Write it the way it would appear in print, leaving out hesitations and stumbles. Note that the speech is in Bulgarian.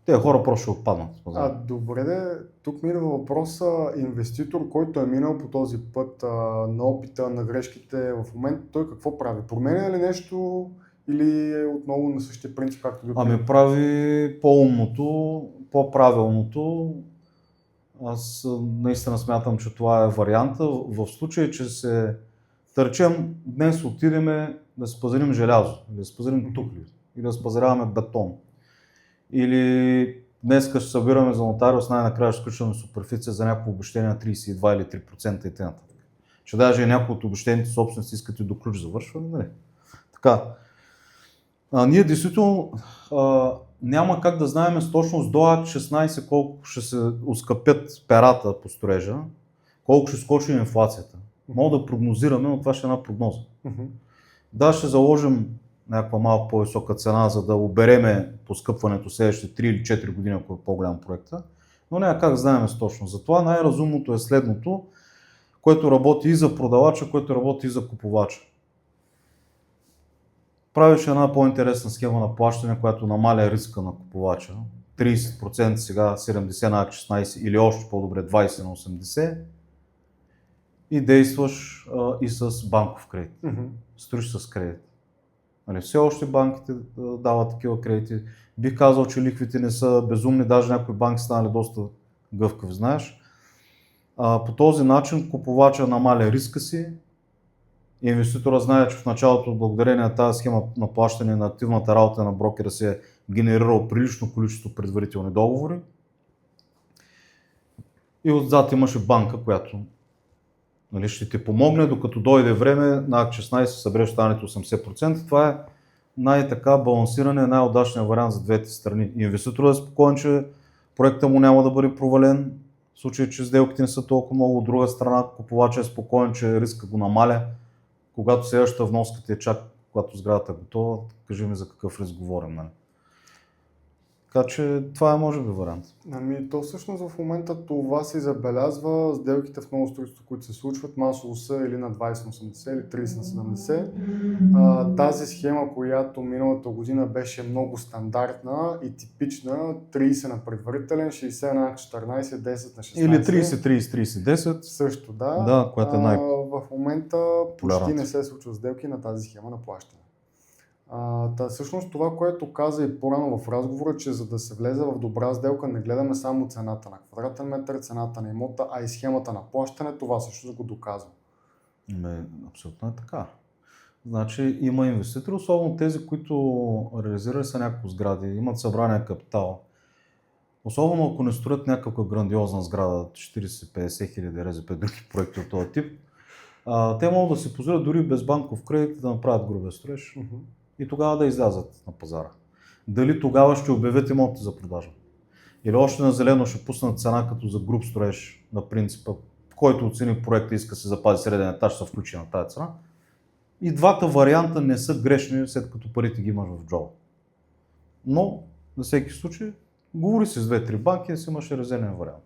Те хора просто ще отпаднат. Добре, тук ми идва въпроса, инвеститор, който е минал по този път на опита, на грешките, в момента той какво прави? Променя ли нещо или е отново на същия принцип, както до Прави по-умното, по-правилното. Аз наистина смятам, че това е варианта. В случай, че да речем, днес отидеме да си пазарим желязо, или да си пазарим тухли, или да си пазаряваме бетон. Или днес ще събираме за нотариус, най-накрая ще сключваме суперфиция за някакво обещание на 32 или 3% и т.н. Че даже и някои от обещените собственици искат и до ключ завършване, нали? Така. Ние действително няма как да знаем с точност до Акт 16 колко ще се оскъпят перата по строежа, колко ще скочи инфлацията. Мога да прогнозираме, но това ще е една прогноза. Да, ще заложим някаква малко по-висока цена, за да обереме поскъпването следващите 3 или 4 години, ако е по-голям проекта, но няма как да знаем с точност. Затова най-разумното е следното, което работи и за продавача, което работи и за купувача. Правиш една по-интересна схема на плащане, която намаля риска на купувача. 30% сега, 70 на Акт 16 или още по-добре 20 на 80 и действаш и с банков кредит. Строиш с кредит. Все още банките дават такива кредити. Бих казал, че лихвите не са безумни, даже някои банки станали доста гъвкави, знаеш. По този начин купувача намаля риска си. Инвеститора знае, че в началото, благодарение на тази схема на плащане на активната работа на брокера, се е генерирало прилично количество предварителни договори. И отзад имаше банка, която ще ти помогне, докато дойде време на Акт 16 събереш останалите 80%. Това е най-така балансиране, най-удачният вариант за двете страни. Инвеститорът е спокоен, че проектът му няма да бъде провален, в случай, че сделките не са толкова много. От друга страна, купувачът е спокоен, че риска го намаля. Когато следващата вноска ти е чак, когато сградата е готова, кажи ми за какъв риск говорим. Нали? Така че това е може би вариант. То всъщност в момента това се забелязва, сделките в ново строителство, които се случват, масово са или на 20 на 80 или 30 на 70. Тази схема, която миналата година беше много стандартна и типична, 30 на предварителен, 60 на 14, 10 на 16. Или 30-30-30-10. Също, да. Да, което е в момента почти не се случва сделки на тази схема на плащане. Всъщност това, което каза и по-рано в разговора, че за да се влезе в добра сделка, не гледаме само цената на квадратен метър, цената на имота, а и схемата на плащане, това също го доказва. Абсолютно е така. Значи има инвеститори, особено тези, които реализирали са някакво сгради, имат събрания капитал. Особено ако не строят някаква грандиозна сграда, 40-50 хиляди РЗП, други проекти от този тип, те могат да си позволят дори без банков кредит да направят грубия строеж. И тогава да излязат на пазара. Дали тогава ще обявят имоти за продажа? Или още на зелено ще пуснат цена като за груб строеж на принципа, който оцени проекта и иска да се запази среден етаж, ще се включи на тази цена. И двата варианта не са грешни, след като парите ги имаш в джоба. Но, на всеки случай, говори си с 2-3 банки, да си имаш резервен вариант.